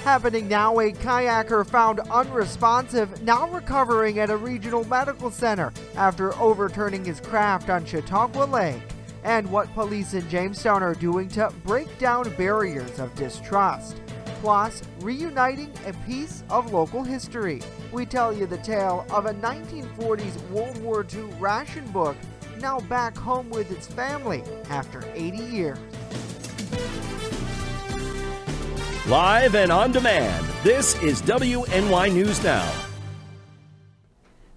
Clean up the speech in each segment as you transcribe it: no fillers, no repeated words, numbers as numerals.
Happening now, a kayaker found unresponsive, now recovering at a regional medical center after overturning his craft on Chautauqua Lake. And what police in Jamestown are doing to break down barriers of distrust. Plus, reuniting a piece of local history. We tell you the tale of a 1940s World War II ration book now back home with its family after 80 years. Live and on demand, this is WNY News Now.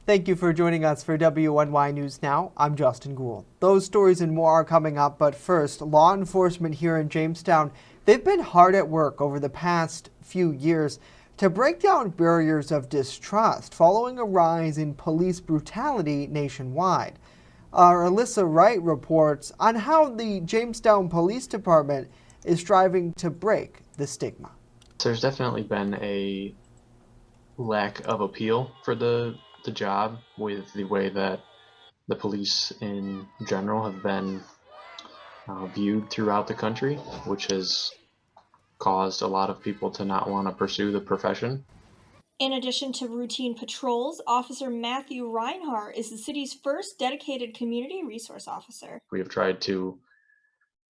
Thank you for joining us for WNY News Now. I'm Justin Gould. Those stories and more are coming up, but first, law enforcement here in Jamestown, they've been hard at work over the past few years to break down barriers of distrust following a rise in police brutality nationwide. Our Alyssa Wright reports on how the Jamestown Police Department is striving to break the stigma. There's definitely been a lack of appeal for the job with the way that the police in general have been viewed throughout the country, which has caused a lot of people to not want to pursue the profession. In addition to routine patrols, Officer Matthew Reinhardt is the city's first dedicated community resource officer. We have tried to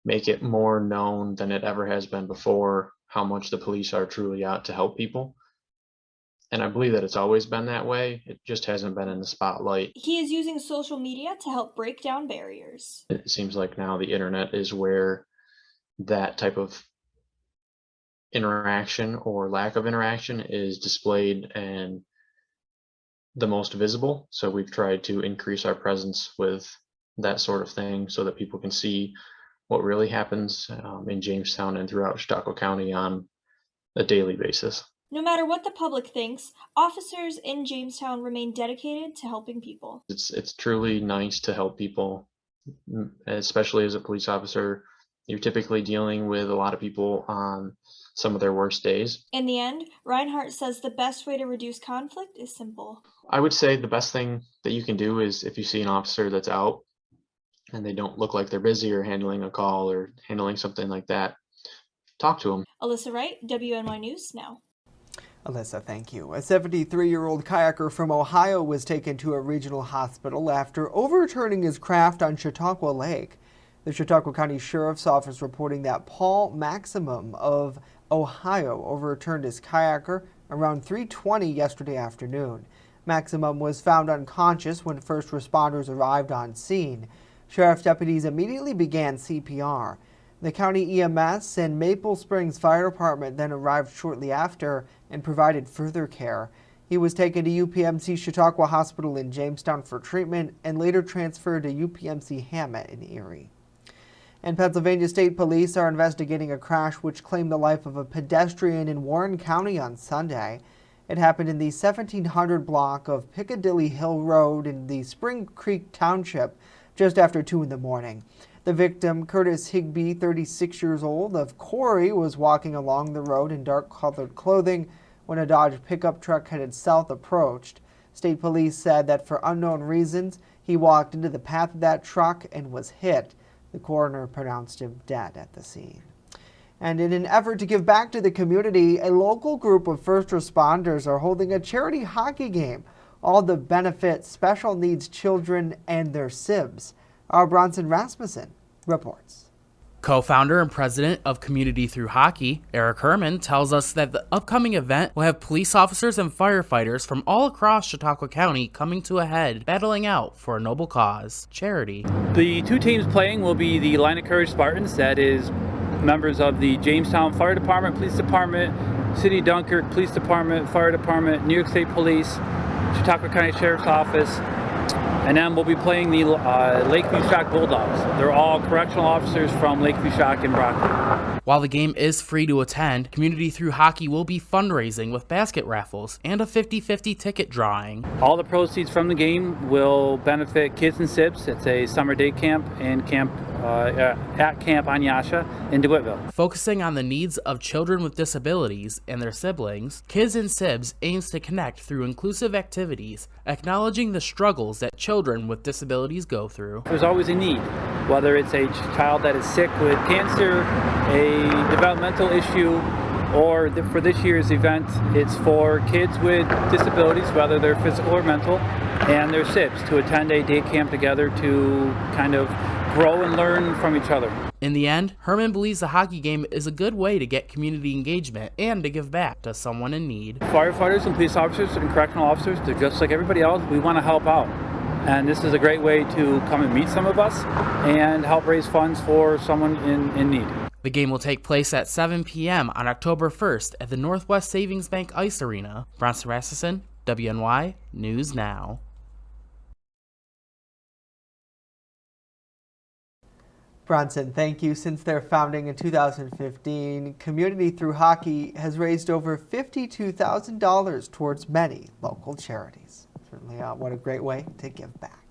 make it more known than it ever has been before how much the police are truly out to help people. And I believe that it's always been that way. It just hasn't been in the spotlight. He is using social media to help break down barriers. It seems like now the internet is where that type of interaction or lack of interaction is displayed and the most visible. So we've tried to increase our presence with that sort of thing so that people can see what really happens in Jamestown and throughout Chautauqua County on a daily basis. No matter what the public thinks, officers in Jamestown remain dedicated to helping people. It's truly nice to help people, especially as a police officer. You're typically dealing with a lot of people on some of their worst days. In the end, Reinhardt says the best way to reduce conflict is simple. I would say the best thing that you can do is if you see an officer that's out and they don't look like they're busy or handling a call or handling something like that, talk to them. Alyssa Wright, WNY News Now. Alyssa, thank you. A 73-year-old kayaker from Ohio was taken to a regional hospital after overturning his craft on Chautauqua Lake. The Chautauqua County Sheriff's Office reporting that Paul Maximum of Ohio overturned his kayaker around 3:20 yesterday afternoon. Maximum was found unconscious when first responders arrived on scene. Sheriff deputies immediately began CPR. The county EMS and Maple Springs Fire Department then arrived shortly after and provided further care. He was taken to UPMC Chautauqua Hospital in Jamestown for treatment and later transferred to UPMC Hammett in Erie. And Pennsylvania State Police are investigating a crash which claimed the life of a pedestrian in Warren County on Sunday. It happened in the 1700 block of Piccadilly Hill Road in the Spring Creek Township just after 2 in the morning. The victim, Curtis Higbee, 36 years old, of Corey, was walking along the road in dark-colored clothing when a Dodge pickup truck headed south approached. State police said that for unknown reasons, he walked into the path of that truck and was hit. The coroner pronounced him dead at the scene. And in an effort to give back to the community, a local group of first responders are holding a charity hockey game, all to benefit special needs children and their sibs. Our Bronson Rasmussen reports. Co-founder and president of Community Through Hockey, Eric Herman, tells us that the upcoming event will have police officers and firefighters from all across Chautauqua County coming to a head, battling out for a noble cause, charity. The two teams playing will be the Line of Courage Spartans, that is members of the Jamestown Fire Department, Police Department, City of Dunkirk Police Department, Fire Department, New York State Police, Chautauqua County Sheriff's Office, and then we'll be playing the Lakeview Shock Bulldogs. They're all correctional officers from Lakeview Shock and Brockton. While the game is free to attend, Community Through Hockey will be fundraising with basket raffles and a 50-50 ticket drawing. All the proceeds from the game will benefit Kids and Sibs. It's a summer day camp and at Camp Anyasha in DeWittville. Focusing on the needs of children with disabilities and their siblings, Kids and Sibs aims to connect through inclusive activities, acknowledging the struggles that children with disabilities go through. There's always a need, whether it's a child that is sick with cancer, a developmental issue, or for this year's event, it's for kids with disabilities, whether they're physical or mental, and their SIBs to attend a day camp together to kind of grow and learn from each other. In the end, Herman believes the hockey game is a good way to get community engagement and to give back to someone in need. Firefighters and police officers and correctional officers, they're just like everybody else. We want to help out. And this is a great way to come and meet some of us and help raise funds for someone in need. The game will take place at 7 p.m. on October 1st at the Northwest Savings Bank Ice Arena. Bronson Rasmussen, WNY News Now. Bronson, thank you. Since their founding in 2015, Community Through Hockey has raised over $52,000 towards many local charities. Certainly, what a great way to give back.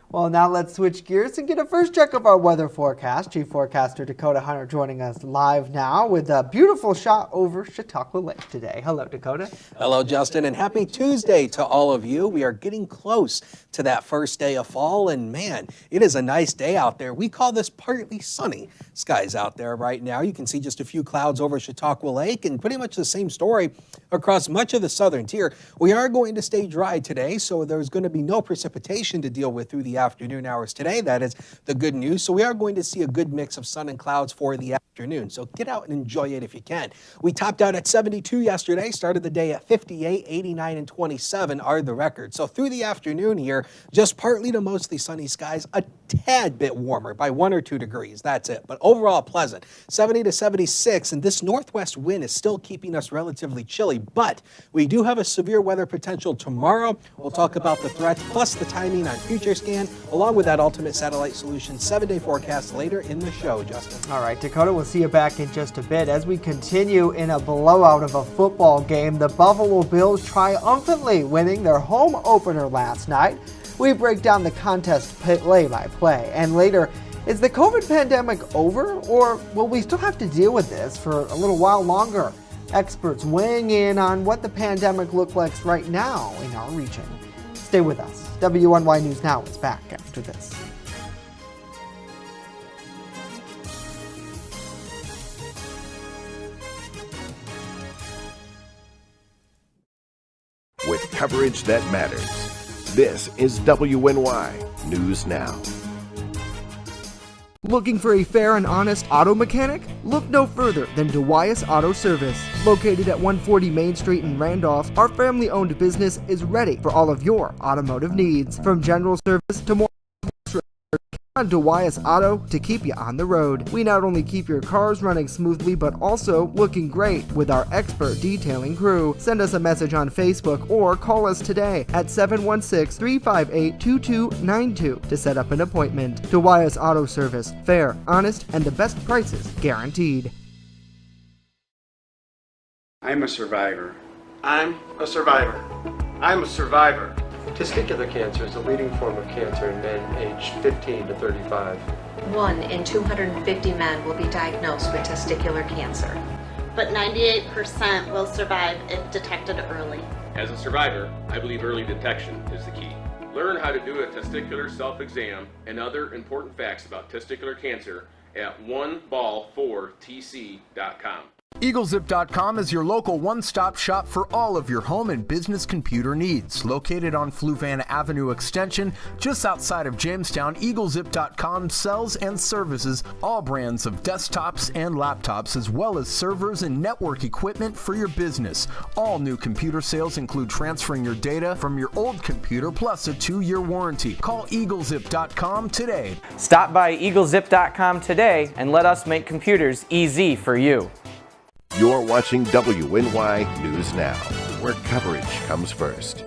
Well, now let's switch gears and get a first check of our weather forecast. Chief Forecaster Dakota Hunter joining us live now with a beautiful shot over Chautauqua Lake today. Hello, Dakota. Hello, Justin, and happy Tuesday to all of you. We are getting close to that first day of fall, and man, it is a nice day out there. We call this partly sunny skies out there right now. You can see just a few clouds over Chautauqua Lake, and pretty much the same story across much of the southern tier. We are going to stay dry today, so there's going to be no precipitation to deal with through the afternoon hours today. That is the good news. So we are going to see a good mix of sun and clouds for the afternoon. So get out and enjoy it if you can. We topped out at 72 yesterday, started the day at 58, 89, and 27 are the records. So through the afternoon here, just partly to mostly sunny skies, a tad bit warmer by 1 or 2 degrees. That's it. But overall pleasant, 70 to 76. And this northwest wind is still keeping us relatively chilly. But we do have a severe weather potential tomorrow. We'll talk about the threat plus the timing on Future Scan, along with that Ultimate Satellite Solution 7-day forecast later in the show, Justin. All right, Dakota, we'll see you back in just a bit. As we continue in a blowout of a football game, the Buffalo Bills triumphantly winning their home opener last night. We break down the contest play by play. And later, is the COVID pandemic over, or will we still have to deal with this for a little while longer? Experts weighing in on what the pandemic looks like right now in our region. Stay with us. WNY News Now is back after this. With coverage that matters. This is WNY News Now. Looking for a fair and honest auto mechanic? Look no further than DeWyas Auto Service. Located at 140 Main Street in Randolph, our family-owned business is ready for all of your automotive needs. From general service to more on DeWyas Auto to keep you on the road. We not only keep your cars running smoothly, but also looking great with our expert detailing crew. Send us a message on Facebook or call us today at 716-358-2292 to set up an appointment. DeWyas Auto Service. Fair, honest, and the best prices guaranteed. I'm a survivor. I'm a survivor. I'm a survivor. Testicular cancer is the leading form of cancer in men aged 15 to 35. 1 in 250 men will be diagnosed with testicular cancer. But 98% will survive if detected early. As a survivor, I believe early detection is the key. Learn how to do a testicular self-exam and other important facts about testicular cancer at oneball4tc.com. EagleZip.com is your local one-stop shop for all of your home and business computer needs. Located on Fluvan Avenue Extension, just outside of Jamestown, EagleZip.com sells and services all brands of desktops and laptops, as well as servers and network equipment for your business. All new computer sales include transferring your data from your old computer plus a 2-year warranty. Call EagleZip.com today. Stop by EagleZip.com today and let us make computers easy for you. You're watching WNY News Now, where coverage comes first.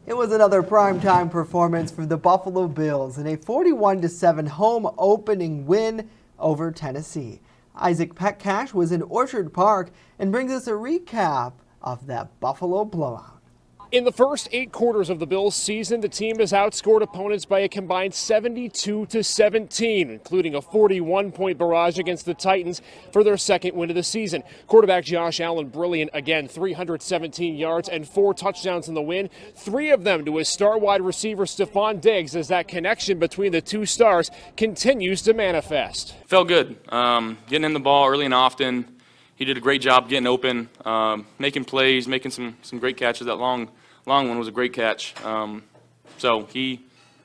It was another primetime performance for the Buffalo Bills in a 41-7 home opening win over Tennessee. Isaac Petcash was in Orchard Park and brings us a recap of that Buffalo blowout. In the first 8 quarters of the Bills' season, the team has outscored opponents by a combined 72-17, including a 41-point barrage against the Titans for their second win of the season. Quarterback Josh Allen brilliant again, 317 yards and 4 touchdowns in the win, 3 of them to his star wide receiver Stephon Diggs, as that connection between the two stars continues to manifest. Felt good. Getting in the ball early and often. he did a great job getting open, making plays, making some great catches. That long one was a great catch. So he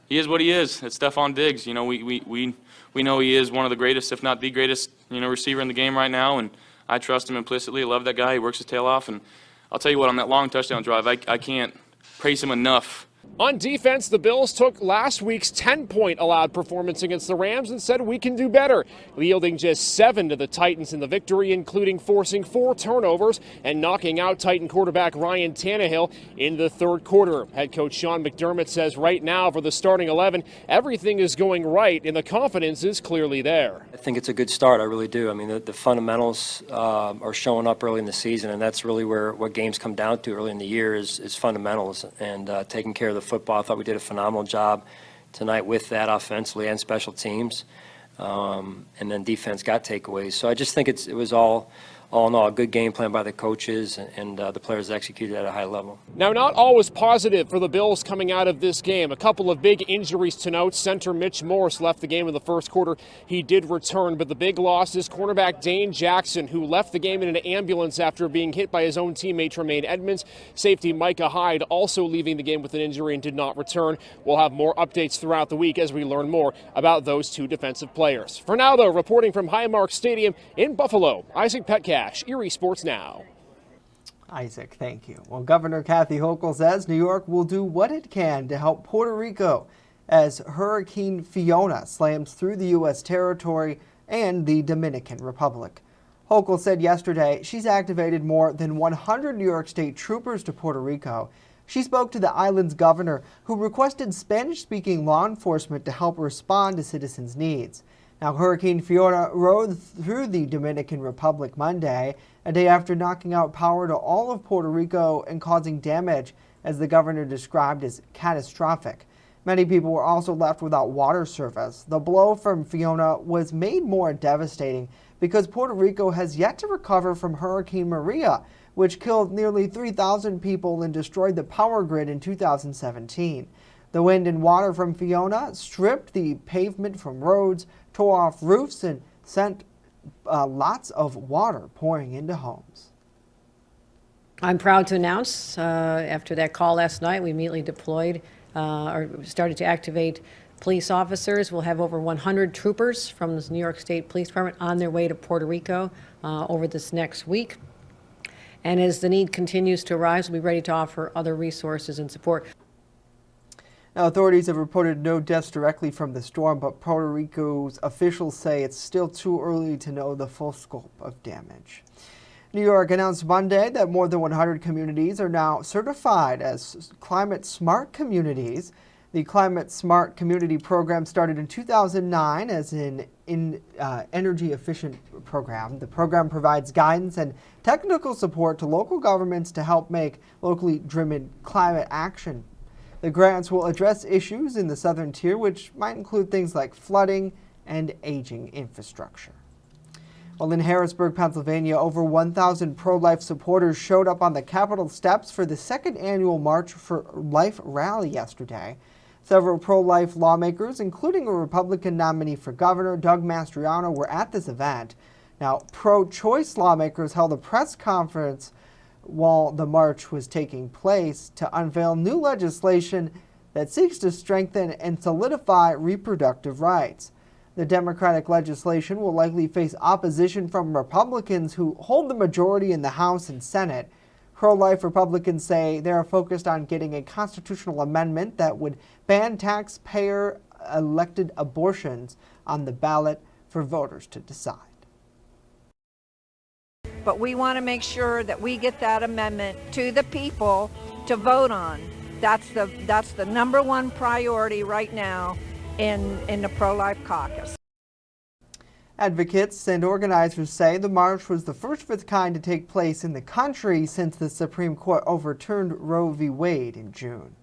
is what he is. It's Stephon Diggs. You know, we know he is one of the greatest, if not the greatest, receiver in the game right now, and I trust him implicitly. I love that guy. He works his tail off, and I'll tell you what, on that long touchdown drive, I can't praise him enough. On defense, the Bills took last week's 10-point allowed performance against the Rams and said we can do better, yielding just 7 to the Titans in the victory, including forcing 4 turnovers and knocking out Titan quarterback Ryan Tannehill in the third quarter. Head coach Sean McDermott says right now for the starting 11, everything is going right and the confidence is clearly there. I think it's a good start, I really do. I mean, the fundamentals are showing up early in the season, and that's really what games come down to early in the year is fundamentals and taking care of the football. I thought we did a phenomenal job tonight with that offensively and special teams, and then defense got takeaways. So I just think it was all in all a good game plan by the coaches, and the players executed at a high level. Now, not all was positive for the Bills coming out of this game. A couple of big injuries to note. Center Mitch Morse left the game in the first quarter. He did return, but the big loss is cornerback Dane Jackson, who left the game in an ambulance after being hit by his own teammate Tremaine Edmonds. Safety Micah Hyde also leaving the game with an injury and did not return. We'll have more updates throughout the week as we learn more about those 2 defensive players. For now, though, reporting from Highmark Stadium in Buffalo, Isaac Petcash, Erie Sports Now. Isaac, thank you. Well, Governor Kathy Hochul says New York will do what it can to help Puerto Rico as Hurricane Fiona slams through the U.S. territory and the Dominican Republic. Hochul said yesterday she's activated more than 100 New York State troopers to Puerto Rico. She spoke to the island's governor, who requested Spanish-speaking law enforcement to help respond to citizens' needs. Now, Hurricane Fiona rode through the Dominican Republic Monday, a day after knocking out power to all of Puerto Rico and causing damage, as the governor described as catastrophic. Many people were also left without water service. The blow from Fiona was made more devastating because Puerto Rico has yet to recover from Hurricane Maria, which killed nearly 3,000 people and destroyed the power grid in 2017. The wind and water from Fiona stripped the pavement from roads, tore off roofs, and sent lots of water pouring into homes. I'm proud to announce after that call last night, we immediately deployed or started to activate police officers. We'll have over 100 troopers from the New York State Police Department on their way to Puerto Rico over this next week. And as the need continues to rise, we'll be ready to offer other resources and support. Now, authorities have reported no deaths directly from the storm, but Puerto Rico's officials say it's still too early to know the full scope of damage. New York announced Monday that more than 100 communities are now certified as climate smart communities. The Climate Smart Community Program started in 2009 as an energy efficient program. The program provides guidance and technical support to local governments to help make locally driven climate action. The grants will address issues in the southern tier, which might include things like flooding and aging infrastructure. Well, in Harrisburg, Pennsylvania, over 1,000 pro-life supporters showed up on the Capitol steps for the second annual March for Life rally yesterday. Several pro-life lawmakers, including a Republican nominee for governor, Doug Mastriano, were at this event. Now, pro-choice lawmakers held a press conference while the march was taking place to unveil new legislation that seeks to strengthen and solidify reproductive rights. The Democratic legislation will likely face opposition from Republicans who hold the majority in the House and Senate. Pro-life Republicans say they are focused on getting a constitutional amendment that would ban taxpayer-elected abortions on the ballot for voters to decide. But we want to make sure that we get that amendment to the people to vote on. That's the number one priority right now in the pro-life caucus. Advocates and organizers say the march was the first of its kind to take place in the country since the Supreme Court overturned Roe v. Wade in June.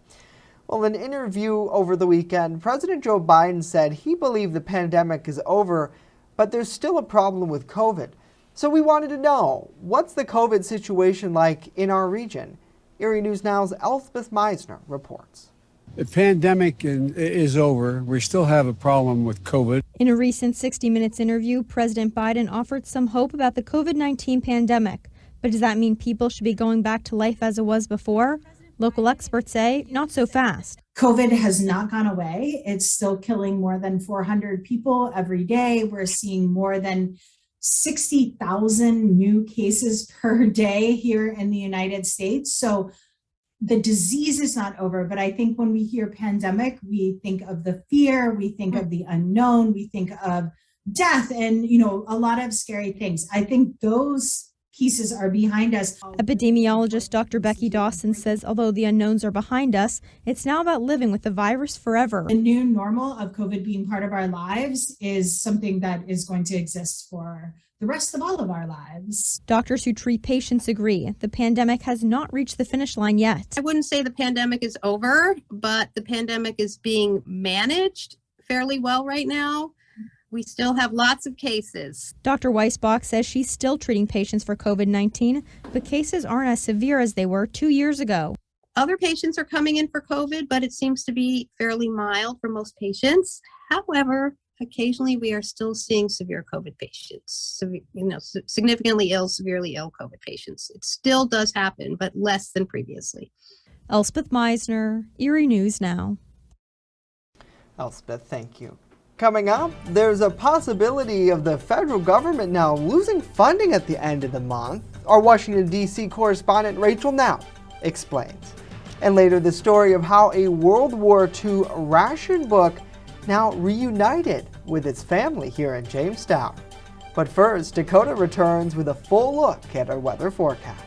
Well, in an interview over the weekend, President Joe Biden said he believed the pandemic is over, but there's still a problem with COVID. So we wanted to know, what's the COVID situation like in our region? Erie News Now's Elspeth Meisner reports. The pandemic is over. We still have a problem with COVID. In a recent 60 Minutes interview, President Biden offered some hope about the COVID-19 pandemic. But does that mean people should be going back to life as it was before? Local experts say not so fast. COVID has not gone away. It's still killing more than 400 people every day. We're seeing more than 60,000 new cases per day here in the United States. So the disease is not over, but I think when we hear pandemic, we think of the fear, we think of the unknown, we think of death and, a lot of scary things. I think those pieces are behind us. Epidemiologist Dr. Becky Dawson says although the unknowns are behind us, it's now about living with the virus forever. The new normal of COVID being part of our lives is something that is going to exist for the rest of all of our lives. Doctors who treat patients agree the pandemic has not reached the finish line yet. I wouldn't say the pandemic is over, but the pandemic is being managed fairly well right now. We still have lots of cases. Dr. Weisbach says she's still treating patients for COVID-19, but cases aren't as severe as they were 2 years ago. Other patients are coming in for COVID, but it seems to be fairly mild for most patients. However, occasionally we are still seeing severe COVID patients, significantly ill, severely ill COVID patients. It still does happen, but less than previously. Elspeth Meisner, Erie News Now. Elspeth, thank you. Coming up, there's a possibility of the federal government now losing funding at the end of the month. Our Washington, D.C. correspondent Rachel Now explains. And later, the story of how a World War II ration book now reunited with its family here in Jamestown. But first, Dakota returns with a full look at our weather forecast.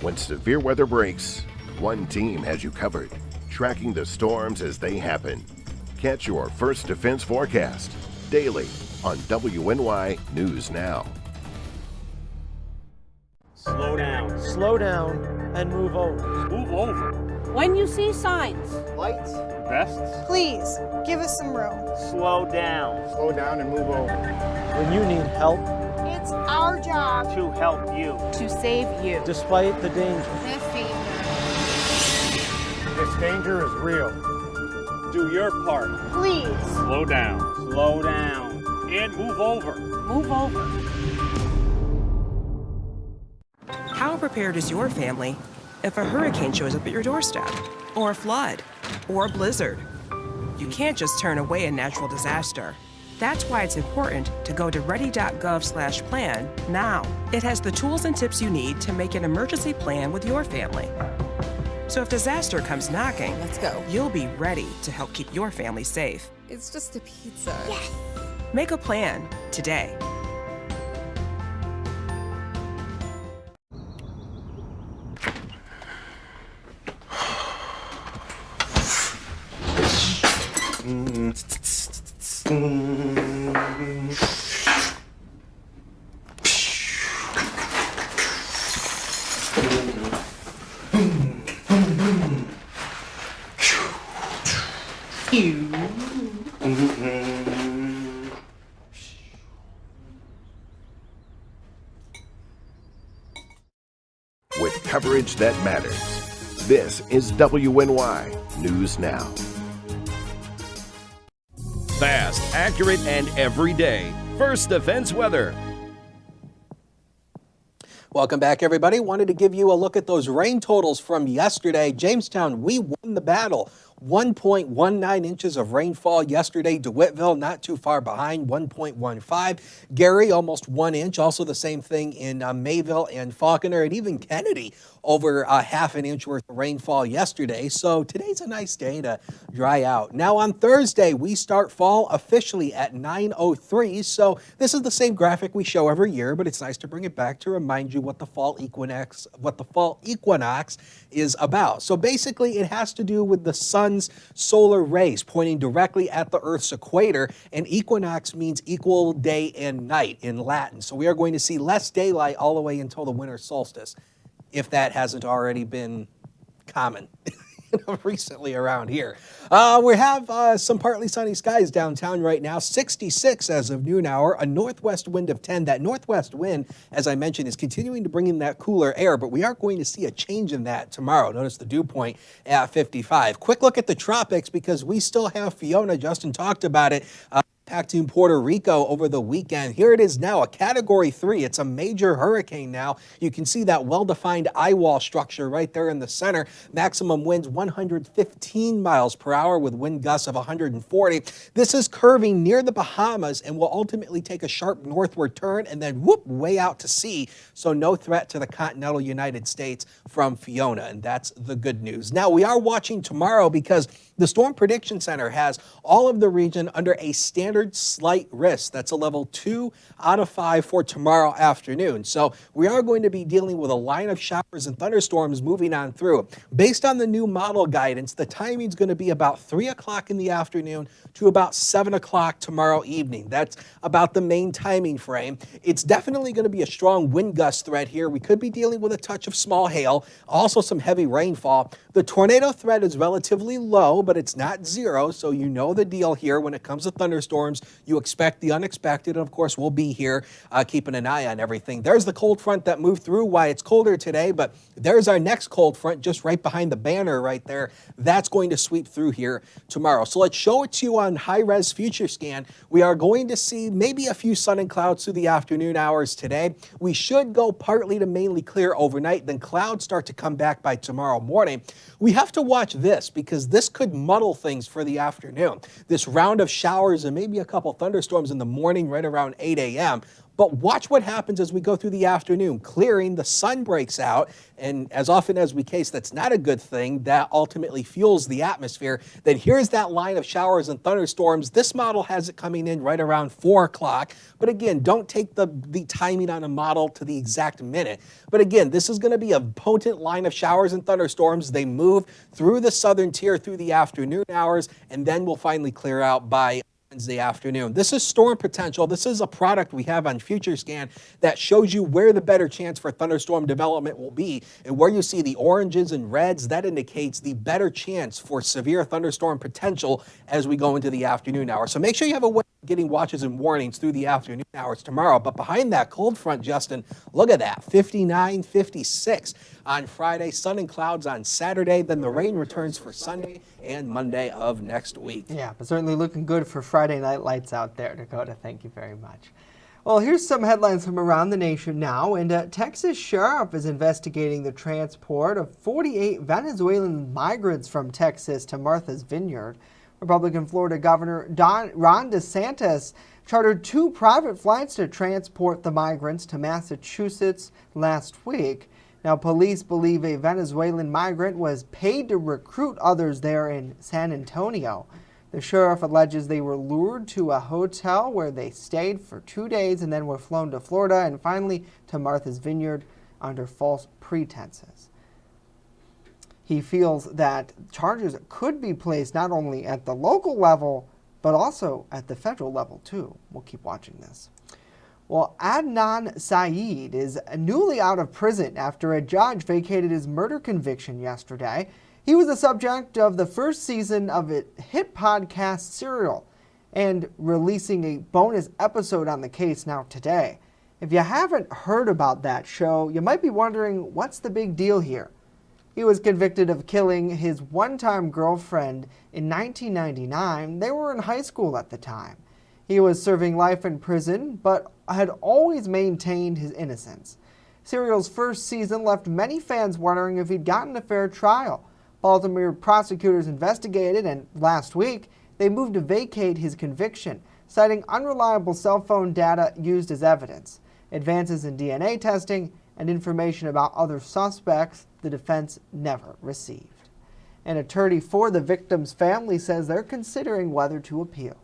When severe weather breaks, one team has you covered, tracking the storms as they happen. Catch your First Defense forecast daily on WNY News Now. Slow down, and move over. Move over. When you see signs, Lights, vests. please give us some room. Slow down and move over. When you need help, It's our job To help you. to save you. despite the danger. This danger is real. Do your part. Please Slow down, and move over. move over. How prepared is your family if a hurricane shows up at your doorstep, or a flood, or a blizzard? You can't just turn away a natural disaster. That's why it's important to go to ready.gov/plan now. It has the tools and tips you need to make an emergency plan with your family. So if disaster comes knocking, Let's go. you'll be ready to help keep your family safe. It's just a pizza. Yes. Make a plan today. With coverage that matters, this is WNY News Now. Fast, accurate, and everyday. First Defense weather. Welcome back, everybody. Wanted to give you a look at those rain totals from yesterday. Jamestown, we won the battle. 1.19 inches of rainfall yesterday. DeWittville, not too far behind, 1.15. Gary, almost 1 inch. Also the same thing in Mayville and Falconer, and even Kennedy, over a half an inch worth of rainfall yesterday. So today's a nice day to dry out. Now on Thursday, we start fall officially at 9:03. So this is the same graphic we show every year, but it's nice to bring it back to remind you what the fall equinox is about. So basically, it has to do with the sun's solar rays pointing directly at the Earth's equator, and equinox means equal day and night in Latin. So we are going to see less daylight all the way until the winter solstice, if that hasn't already been common. recently around here. We have some partly sunny skies downtown right now, 66 as of noon hour, a northwest wind of 10. That northwest wind, as I mentioned, is continuing to bring in that cooler air, but we are going to see a change in that tomorrow. Notice the dew point at 55. Quick look at the tropics because we still have Fiona. Justin talked about it. Impacting Puerto Rico over the weekend. Here it is now, a Category 3. It's a major hurricane now. You can see that well-defined eye wall structure right there in the center. Maximum winds 115 miles per hour with wind gusts of 140. This is curving near the Bahamas and will ultimately take a sharp northward turn and then whoop way out to sea. So no threat to the continental United States from Fiona, and that's the good news. Now we are watching tomorrow because the Storm Prediction Center has all of the region under a standard slight risk. That's a level 2 out of 5 for tomorrow afternoon. So we are going to be dealing with a line of showers and thunderstorms moving on through. Based on the new model guidance, the timing is going to be about 3 o'clock in the afternoon to about 7 o'clock tomorrow evening. That's about the main timing frame. It's definitely going to be a strong wind gust threat here. We could be dealing with a touch of small hail, also some heavy rainfall. The tornado threat is relatively low, but it's not zero, so you know the deal here. When it comes to thunderstorms, you expect the unexpected, and of course we'll be here keeping an eye on everything. There's the cold front that moved through. Why it's colder today, but there's our next cold front just right behind the banner right there. That's going to sweep through here tomorrow. So let's show it to you on high-res future scan. We are going to see maybe a few sun and clouds through the afternoon hours today. We should go partly to mainly clear overnight, then clouds start to come back by tomorrow morning. We have to watch this because this could muddle things for the afternoon. This round of showers and maybe a couple thunderstorms in the morning right around 8 a.m. But watch what happens as we go through the afternoon. Clearing, the sun breaks out, and as often as we case, that's not a good thing. That ultimately fuels the atmosphere. Then here's that line of showers and thunderstorms. This model has it coming in right around 4 o'clock. But again, don't take the timing on a model to the exact minute. But again, this is going to be a potent line of showers and thunderstorms. They move through the southern tier through the afternoon hours, and then we'll finally clear out by Wednesday afternoon. This is storm potential. This is a product we have on Future Scan that shows you where the better chance for thunderstorm development will be. And where you see the oranges and reds, that indicates the better chance for severe thunderstorm potential as we go into the afternoon hours. So make sure you have a way of getting watches and warnings through the afternoon hours tomorrow. But behind that cold front, Justin, look at that, 59, 56 on Friday, sun and clouds on Saturday, then the rain returns for Sunday and Monday of next week. Yeah, but certainly looking good for Friday night lights out there, Dakota. Thank you very much. Well, here's some headlines from around the nation now. And a Texas sheriff is investigating the transport of 48 Venezuelan migrants from Texas to Martha's Vineyard. Republican Florida Governor Ron DeSantis chartered 2 private flights to transport the migrants to Massachusetts last week. Now, police believe a Venezuelan migrant was paid to recruit others there in San Antonio. The sheriff alleges they were lured to a hotel where they stayed for 2 days and then were flown to Florida and finally to Martha's Vineyard under false pretenses. He feels that charges could be placed not only at the local level, but also at the federal level, too. We'll keep watching this. Well, Adnan Syed is newly out of prison after a judge vacated his murder conviction yesterday. He was the subject of the first season of a hit podcast Serial and releasing a bonus episode on the case now today. If you haven't heard about that show, you might be wondering what's the big deal here. He was convicted of killing his one-time girlfriend in 1999. They were in high school at the time. He was serving life in prison, but had always maintained his innocence. Serial's first season left many fans wondering if he'd gotten a fair trial. Baltimore prosecutors investigated, and last week, they moved to vacate his conviction, citing unreliable cell phone data used as evidence, advances in DNA testing, and information about other suspects the defense never received. An attorney for the victim's family says they're considering whether to appeal.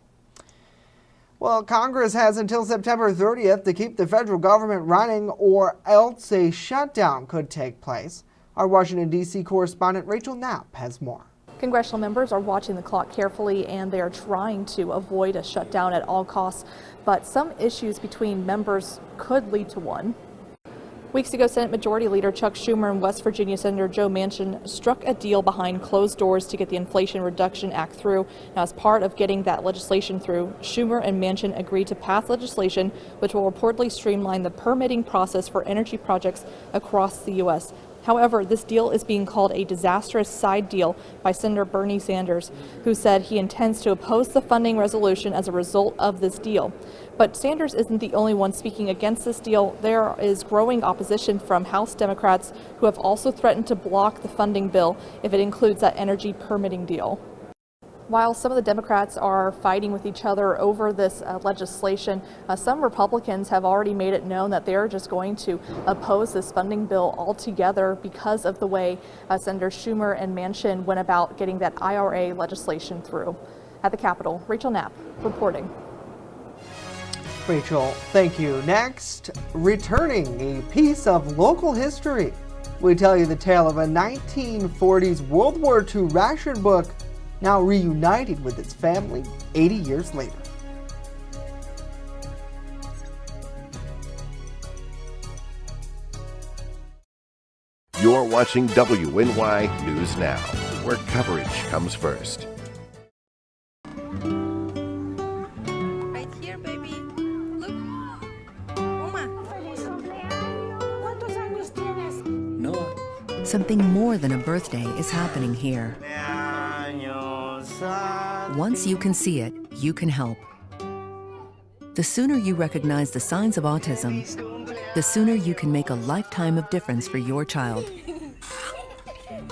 Well, Congress has until September 30th to keep the federal government running, or else a shutdown could take place. Our Washington, D.C. correspondent Rachel Knapp has more. Congressional members are watching the clock carefully, and they are trying to avoid a shutdown at all costs. But some issues between members could lead to one. Weeks ago, Senate Majority Leader Chuck Schumer and West Virginia Senator Joe Manchin struck a deal behind closed doors to get the Inflation Reduction Act through. Now, as part of getting that legislation through, Schumer and Manchin agreed to pass legislation which will reportedly streamline the permitting process for energy projects across the U.S. However, this deal is being called a disastrous side deal by Senator Bernie Sanders, who said he intends to oppose the funding resolution as a result of this deal. But Sanders isn't the only one speaking against this deal. There is growing opposition from House Democrats who have also threatened to block the funding bill if it includes that energy permitting deal. While some of the Democrats are fighting with each other over this legislation, some Republicans have already made it known that they're just going to oppose this funding bill altogether because of the way Senator Schumer and Manchin went about getting that IRA legislation through. At the Capitol, Rachel Knapp reporting. Rachel, thank you. Next, returning a piece of local history. We tell you the tale of a 1940s World War II ration book now reunited with its family 80 years later. You're watching WNY News Now, where coverage comes first. Right here, baby. Look. Uma. ¿Cuántos años tienes? No. Something more than a birthday is happening here. Once you can see it, you can help. The sooner you recognize the signs of autism, the sooner you can make a lifetime of difference for your child.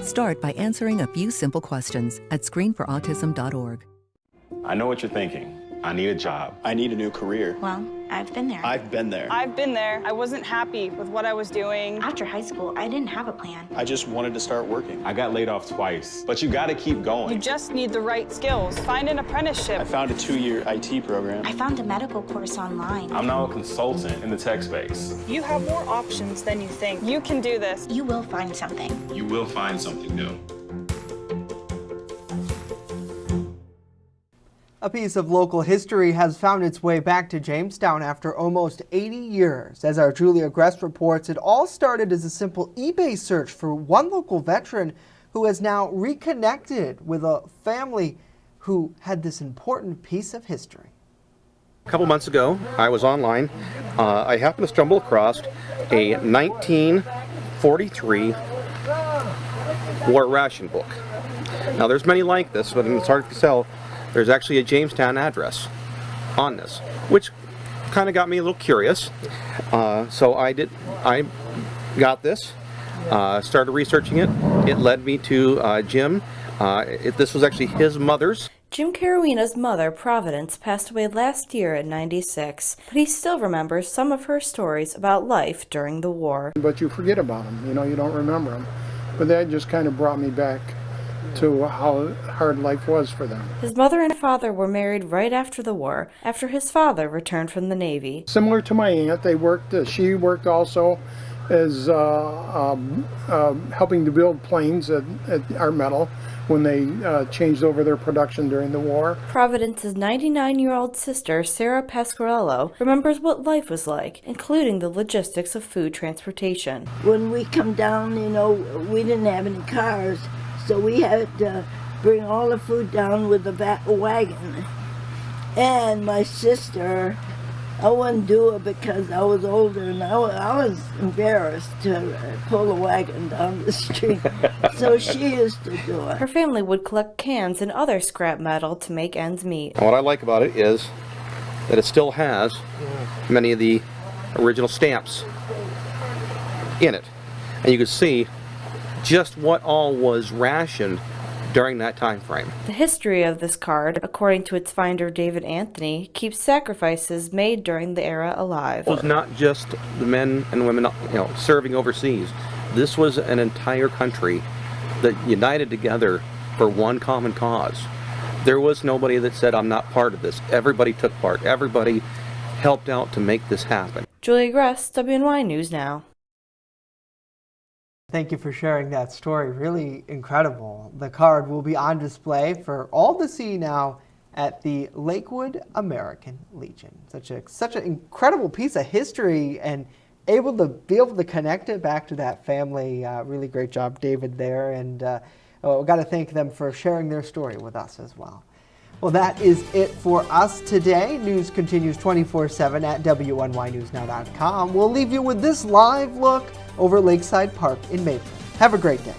Start by answering a few simple questions at screenforautism.org. I know what you're thinking. I need a job. I need a new career. Well, I've been there. I've been there. I've been there. I wasn't happy with what I was doing. After high school, I didn't have a plan. I just wanted to start working. I got laid off twice, but you gotta keep going. You just need the right skills. Find an apprenticeship. I found a 2-year IT program. I found a medical course online. I'm now a consultant in the tech space. You have more options than you think. You can do this. You will find something. You will find something new. A piece of local history has found its way back to Jamestown after almost 80 years. As our Julia Gress reports, it all started as a simple eBay search for one local veteran who has now reconnected with a family who had this important piece of history. A couple months ago, I was online. I happened to stumble across a 1943 war ration book. Now, there's many like this, but it's hard to tell. There's actually a Jamestown address on this, which kind of got me a little curious. So I got this, started researching it. It led me to Jim. This was actually his mother's. Jim Carowina's mother, Providence, passed away last year at 96, but he still remembers some of her stories about life during the war. But you forget about them, you don't remember them. But that just kind of brought me back to how hard life was for them. His mother and father were married right after the war, after his father returned from the Navy. Similar to my aunt, she worked also as helping to build planes at Art Metal when they changed over their production during the war. Providence's 99-year-old sister, Sarah Pasquarello, remembers what life was like, including the logistics of food transportation. When we come down, we didn't have any cars. So we had to bring all the food down with the wagon. And my sister, I wouldn't do it because I was older and I was embarrassed to pull the wagon down the street. So she used to do it. Her family would collect cans and other scrap metal to make ends meet. And what I like about it is that it still has many of the original stamps in it. And you can see just what all was rationed during that time frame. The history of this card, according to its finder David Anthony, keeps sacrifices made during the era alive. It was not just the men and women, serving overseas. This was an entire country that united together for one common cause. There was nobody that said, I'm not part of this. Everybody took part. Everybody helped out to make this happen. Julia Gress, WNY News Now. Thank you for sharing that story. Really incredible. The card will be on display for all to see now at the Lakewood American Legion. Such an incredible piece of history, and able to connect it back to that family. Really great job, David, there. And we've got to thank them for sharing their story with us as well. Well, that is it for us today. News continues 24/7 at WNYNewsNow.com. We'll leave you with this live look over Lakeside Park in Maple. Have a great day.